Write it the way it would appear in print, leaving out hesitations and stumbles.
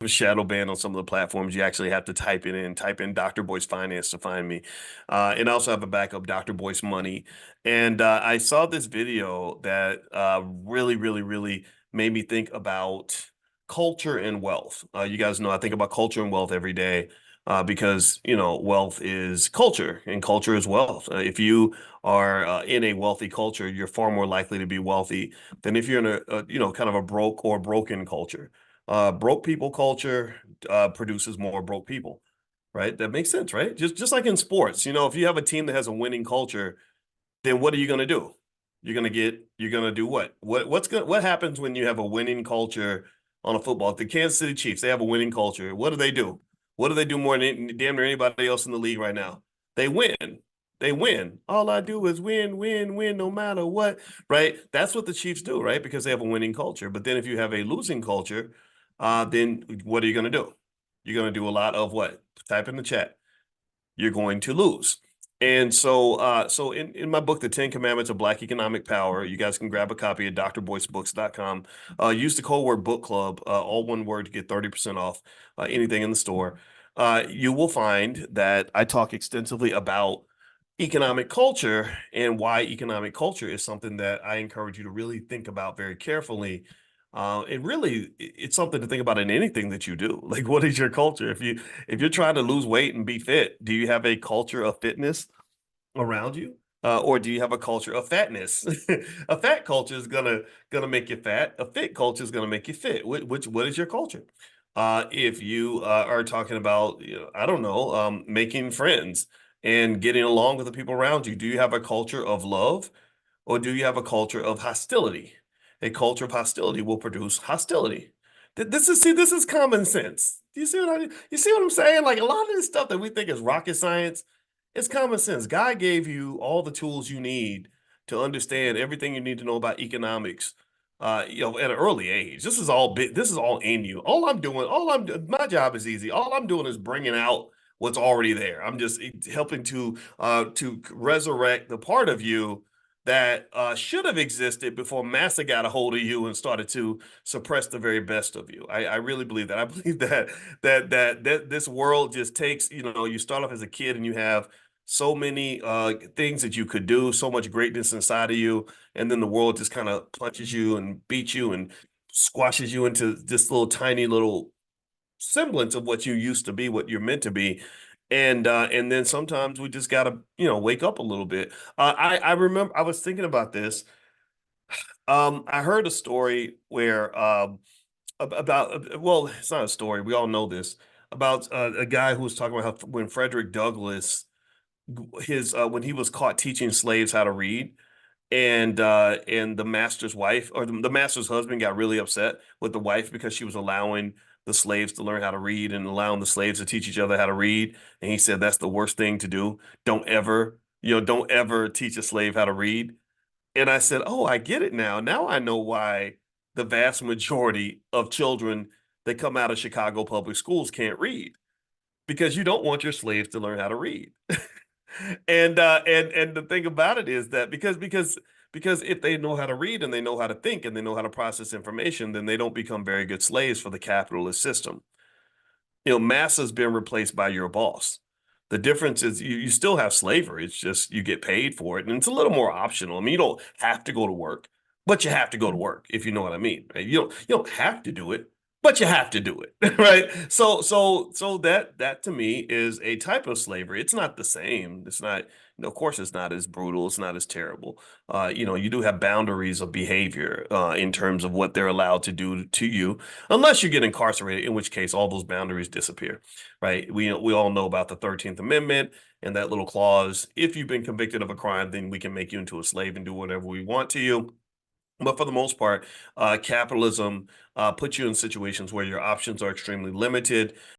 a shadow ban on some of the platforms. You actually have to type in Dr. Boyce Finance to find me. And I also have a backup, Dr. Boyce Money. And I saw this video that really made me think about culture and wealth. You guys know I think about culture and wealth every day. Because wealth is culture and culture is wealth. If you are in a wealthy culture, you're far more likely to be wealthy than if you're in a kind of a broke or broken culture. Broke people culture produces more broke people, right? That makes sense, right? Just like in sports, if you have a team that has a winning culture, then what are you going to do? You're going to do what? What happens when you have a winning culture on a football? The Kansas City Chiefs, they have a winning culture. What do they do? What do they do more than damn near anybody else in the league right now? They win. They win. All I do is win, win, win, no matter what, right? That's what the Chiefs do, right? Because they have a winning culture. But then if you have a losing culture, then what are you going to do? You're going to do a lot of what? Type in the chat. You're going to lose. And so in my book, The 10 Commandments of Black Economic Power, you guys can grab a copy at drboycebooks.com. Use the code word book club, all one word, to get 30% off anything in the store. You will find that I talk extensively about economic culture and why economic culture is something that I encourage you to really think about very carefully. It's something to think about in anything that you do. Like, what is your culture? If you're trying to lose weight and be fit, do you have a culture of fitness around you? Or do you have a culture of fatness? A fat culture is gonna make you fat. A fit culture is gonna make you fit. What is your culture? If you are talking about, I don't know, making friends and getting along with the people around you, do you have a culture of love, or do you have a culture of hostility? A culture of hostility will produce hostility. This is common sense. Do you see what I'm saying? Like, a lot of this stuff that we think is rocket science, it's common sense. God gave you all the tools you need to understand everything you need to know about economics. At an early age. This is all in you. My job is easy. All I'm doing is bringing out what's already there. I'm just helping to resurrect the part of you that should have existed before massa got a hold of you and started to suppress the very best of you. I really believe that. I believe that this world just takes, you start off as a kid and you have so many things that you could do, so much greatness inside of you, and then the world just kind of punches you and beats you and squashes you into this little tiny little semblance of what you used to be, what you're meant to be. And then sometimes we just gotta, wake up a little bit. I remember I was thinking about this. I heard a story where about well, it's not a story. We all know this about a guy who was talking about how when Frederick Douglass his when he was caught teaching slaves how to read, and the master's wife or the master's husband got really upset with the wife because she was allowing the slaves to learn how to read and allowing the slaves to teach each other how to read. And he said that's the worst thing to do. Don't ever teach a slave how to read. And I said, oh, I get it now. Now I know why the vast majority of children that come out of Chicago public schools can't read, because you don't want your slaves to learn how to read. And the thing about it is that because if they know how to read and they know how to think and they know how to process information, then they don't become very good slaves for the capitalist system. Massa's been replaced by your boss. The difference is you still have slavery. It's just you get paid for it, and it's a little more optional. I mean, you don't have to go to work, but you have to go to work, if you know what I mean. Right? You don't have to do it, but you have to do it, right? So that to me is a type of slavery. It's not the same. It's not, of course, it's not as brutal. It's not as terrible. You do have boundaries of behavior in terms of what they're allowed to do to you, unless you get incarcerated, in which case all those boundaries disappear, right? We all know about the 13th Amendment and that little clause. If you've been convicted of a crime, then we can make you into a slave and do whatever we want to you. But for the most part, capitalism puts you in situations where your options are extremely limited.